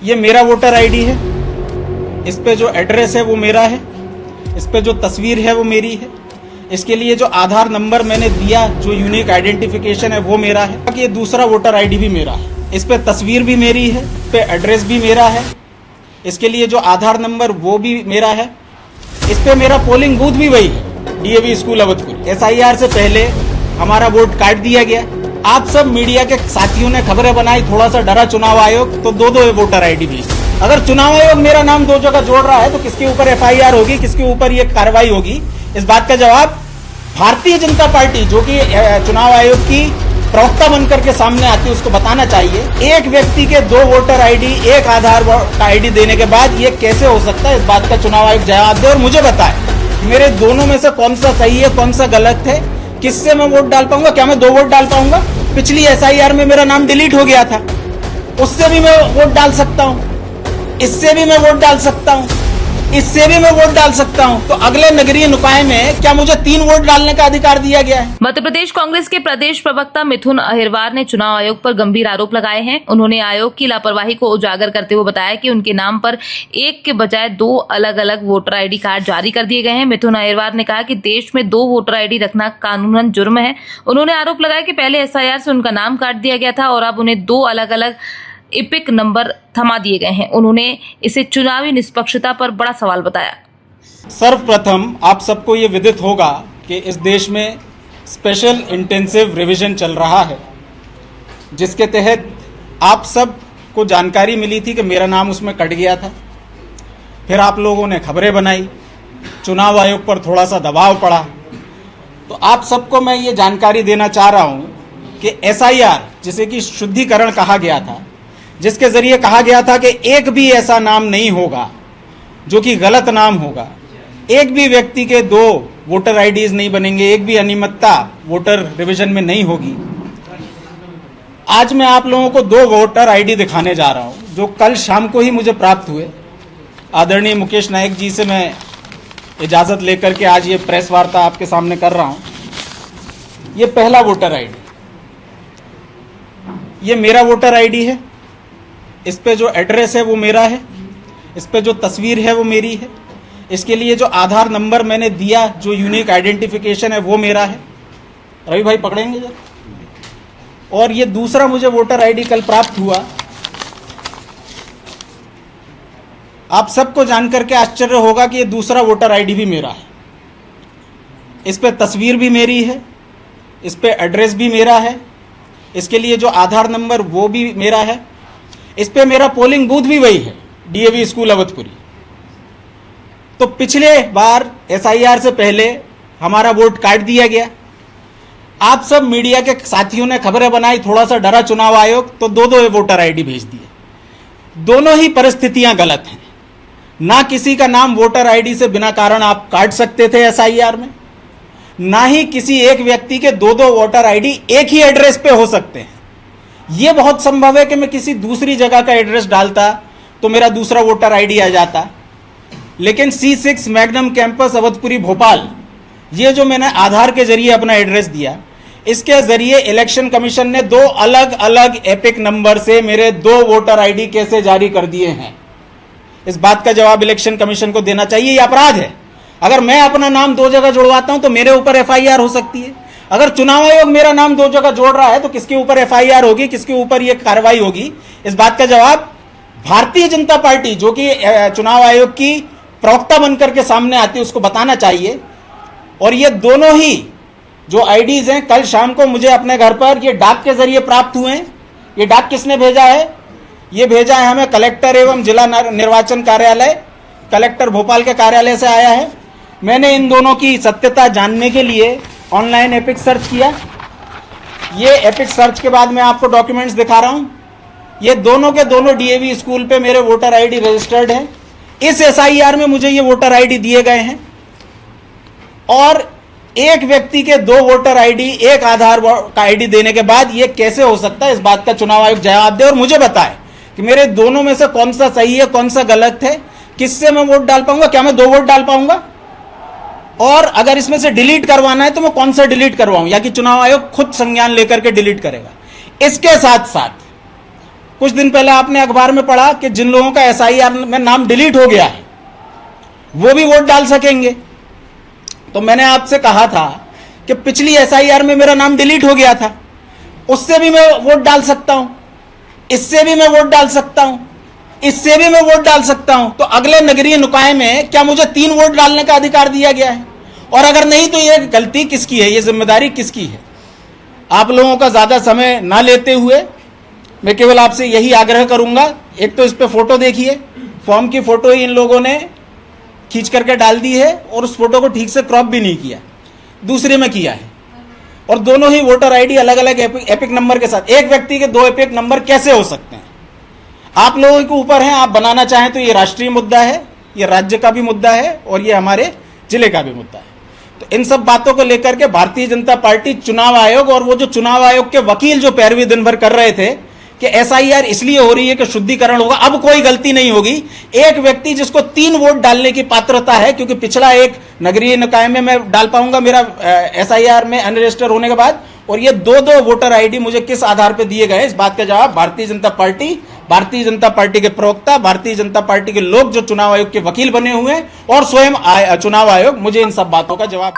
ये मेरा voter ID है, इस पे जो एड्रेस है वो मेरा है, इस पे जो तस्वीर है वो मेरी है, इसके लिए जो आधार नंबर मैंने दिया, जो यूनिक आइडेंटिफिकेशन है वो मेरा है। ये दूसरा वोटर आईडी भी मेरा है, इस पे तस्वीर भी मेरी है, इस पे एड्रेस भी मेरा है, इसके लिए जो आधार नंबर वो भी मेरा है, इस पे मेरा पोलिंग बूथ भी वही है, डीएवी स्कूल अवधपुर। एसआईआर से पहले हमारा वोट काट दिया गया। आप सब मीडिया के साथियों ने खबरें बनाई, थोड़ा सा डरा चुनाव आयोग, तो दो वोटर आईडी भेज। अगर चुनाव आयोग मेरा नाम दो जगह जोड़ रहा है तो किसके ऊपर एफआईआर होगी, किसके ऊपर ये कार्रवाई होगी, इस बात का जवाब भारतीय जनता पार्टी, जो कि चुनाव आयोग की प्रवक्ता बनकर के सामने आती है, उसको बताना चाहिए। एक व्यक्ति के दो वोटर आईडी, एक आधार का आईडी देने के बाद ये कैसे हो सकता है, इस बात का चुनाव आयोग जवाब दे और मुझे बताए मेरे दोनों में से कौन सा सही है, कौन सा गलत है, किससे मैं वोट डाल पाऊंगा, क्या मैं दो वोट डाल पाऊंगा। पिछली एसआईआर में मेरा नाम डिलीट हो गया था, उससे भी मैं वोट डाल सकता हूं, इससे भी मैं वोट डाल सकता हूं, इससे भी मैं वोट डाल सकता हूं। तो अगले नगरीय निकाय में क्या मुझे 3 वोट डालने का अधिकार दिया गया है? मध्य प्रदेश कांग्रेस के प्रदेश प्रवक्ता मिथुन अहिरवार ने चुनाव आयोग पर गंभीर आरोप लगाए हैं। उन्होंने आयोग की लापरवाही को उजागर करते हुए बताया कि उनके नाम पर एक के बजाय 2 अलग अलग वोटर आईडी कार्ड जारी कर दिए गए हैं। मिथुन अहिरवार ने कहा कि देश में 2 वोटर आईडी रखना कानूनन जुर्म है। उन्होंने आरोप लगाया कि पहले एसआईआर से उनका नाम काट दिया गया था और अब उन्हें 2 अलग अलग इपिक नंबर थमा दिए गए हैं। उन्होंने इसे चुनावी निष्पक्षता पर बड़ा सवाल बताया। सर्वप्रथम आप सबको ये विदित होगा कि इस देश में स्पेशल इंटेंसिव रिवीजन चल रहा है, जिसके तहत आप सब को जानकारी मिली थी कि मेरा नाम उसमें कट गया था। फिर आप लोगों ने खबरें बनाई, चुनाव आयोग पर थोड़ा सा दबाव पड़ा, तो आप सबको मैं ये जानकारी देना चाह रहा हूं कि एसआईआर, जिसे कि शुद्धिकरण कहा गया था, जिसके जरिए कहा गया था कि एक भी ऐसा नाम नहीं होगा जो कि गलत नाम होगा, एक भी व्यक्ति के 2 वोटर आईडीज नहीं बनेंगे, एक भी अनियमितता वोटर रिवीजन में नहीं होगी। आज मैं आप लोगों को 2 वोटर आईडी दिखाने जा रहा हूं, जो कल शाम को ही मुझे प्राप्त हुए। आदरणीय मुकेश नायक जी से मैं इजाजत लेकर के आज ये प्रेस वार्ता आपके सामने कर रहा हूं। ये पहला वोटर आईडी, ये मेरा वोटर आईडी है, इस पे जो एड्रेस है वो मेरा है, इस पे जो तस्वीर है वो मेरी है, इसके लिए जो आधार नंबर मैंने दिया, जो यूनिक आइडेंटिफिकेशन है वो मेरा है। रवि भाई पकड़ेंगे जरा। और ये दूसरा मुझे वोटर आईडी कल प्राप्त हुआ। आप सबको जानकर के आश्चर्य होगा कि ये दूसरा वोटर आईडी भी मेरा है, इस पे तस्वीर भी मेरी है, इस पे एड्रेस भी मेरा है, इसके लिए जो आधार नंबर वो भी मेरा है, इस पे मेरा पोलिंग बूथ भी वही है, डीएवी स्कूल अवधपुरी। तो पिछले बार एसआईआर से पहले हमारा वोट काट दिया गया। आप सब मीडिया के साथियों ने खबरें बनाई, थोड़ा सा डरा चुनाव आयोग, तो 2 वोटर आईडी भेज दिए। दोनों ही परिस्थितियां गलत हैं। ना किसी का नाम वोटर आईडी से बिना कारण आप काट सकते थे एसआईआर में, ना ही किसी एक व्यक्ति के 2 वोटर आईडी एक ही एड्रेस पे हो सकते हैं। यह बहुत संभव है कि मैं किसी दूसरी जगह का एड्रेस डालता तो मेरा दूसरा वोटर आईडी आ जाता, लेकिन C6 magnum campus Awadhpuri Bhopal, ये जो मैंने आधार के जरिए अपना एड्रेस दिया, इसके जरिए इलेक्शन कमीशन ने 2 अलग अलग एपिक नंबर से मेरे 2 वोटर आईडी कैसे जारी कर दिए हैं, इस बात का जवाब इलेक्शन कमीशन को देना चाहिए। यह अपराध है। अगर मैं अपना नाम 2 जगह जुड़वाता हूं तो मेरे ऊपर एफआईआर हो सकती है। अगर चुनाव आयोग मेरा नाम 2 जगह जोड़ रहा है तो किसके ऊपर एफआईआर होगी, किसके ऊपर यह कार्रवाई होगी, इस बात का जवाब भारतीय जनता पार्टी, जो कि चुनाव आयोग की प्रवक्ता बनकर के सामने आती है, उसको बताना चाहिए। और ये दोनों ही जो आईडीज हैं, कल शाम को मुझे अपने घर पर ये डाक के जरिए प्राप्त हुए हैं। ये डाक किसने भेजा है? ये भेजा है हमें कलेक्टर एवं जिला निर्वाचन कार्यालय, कलेक्टर भोपाल के कार्यालय से आया है। मैंने इन दोनों की सत्यता जानने के लिए ऑनलाइन एपिक सर्च किया। ये एपिक सर्च के बाद मैं आपको डॉक्यूमेंट्स दिखा रहा हूं। ये दोनों के दोनों डीएवी स्कूल पे मेरे वोटर आईडी रजिस्टर्ड है। इस एसआईआर में मुझे ये वोटर आईडी दिए गए हैं और एक व्यक्ति के 2 वोटर आईडी, एक आधार का आईडी देने के बाद ये कैसे हो सकता है, इस बात का चुनाव आयोग जवाब दे और मुझे बताए कि मेरे दोनों में से कौन सा सही है, कौन सा गलत है, किससे मैं वोट डाल पाऊंगा, क्या मैं 2 वोट डाल पाऊंगा, और अगर इसमें से डिलीट करवाना है तो मैं कौन सा डिलीट करवाऊं, या कि चुनाव आयोग खुद संज्ञान लेकर के डिलीट करेगा। इसके साथ साथ कुछ दिन पहले आपने अखबार में पढ़ा कि जिन लोगों का एसआईआर में नाम डिलीट हो गया है वो भी वोट डाल सकेंगे। तो मैंने आपसे कहा था कि पिछली एसआईआर में मेरा नाम डिलीट हो गया था, उससे भी मैं वोट डाल सकता हूं, इससे भी मैं वोट डाल सकता हूं, इससे भी मैं वोट डाल सकता हूं। तो अगले नगरीय निकाय में क्या मुझे 3 वोट डालने का अधिकार दिया गया है? और अगर नहीं तो ये गलती किसकी है, ये जिम्मेदारी किसकी है? आप लोगों का ज्यादा समय ना लेते हुए मैं केवल आपसे यही आग्रह करूंगा, एक तो इस पे फोटो देखिए, फॉर्म की फोटो ही इन लोगों ने खींच करके डाल दी है और उस फोटो को ठीक से क्रॉप भी नहीं किया, दूसरे में किया है। और दोनों ही वोटर आईडी अलग अलग एपिक नंबर के साथ। एक व्यक्ति के 2 एपिक नंबर कैसे हो सकते हैं? आप लोगों के ऊपर है, आप बनाना चाहें तो ये राष्ट्रीय मुद्दा है, ये राज्य का भी मुद्दा है और ये हमारे जिले का भी मुद्दा है। तो इन सब बातों को लेकर के भारतीय जनता पार्टी, चुनाव आयोग और वो जो चुनाव आयोग के वकील जो पैरवी दिन भर कर रहे थे कि एसआईआर इसलिए हो रही है कि शुद्धिकरण होगा, अब कोई गलती नहीं होगी। एक व्यक्ति जिसको 3 वोट डालने की पात्रता है, क्योंकि पिछला एक नगरीय निकाय में मैं डाल पाऊंगा मेरा एसआईआर में अनरजिस्टर होने के बाद, और ये 2 वोटर आईडी मुझे किस आधार पर दिए गए, इस बात का जवाब भारतीय जनता पार्टी के प्रवक्ता, भारतीय जनता पार्टी के लोग जो चुनाव आयोग के वकील बने हुए हैं और स्वयं चुनाव आयोग मुझे इन सब बातों का जवाब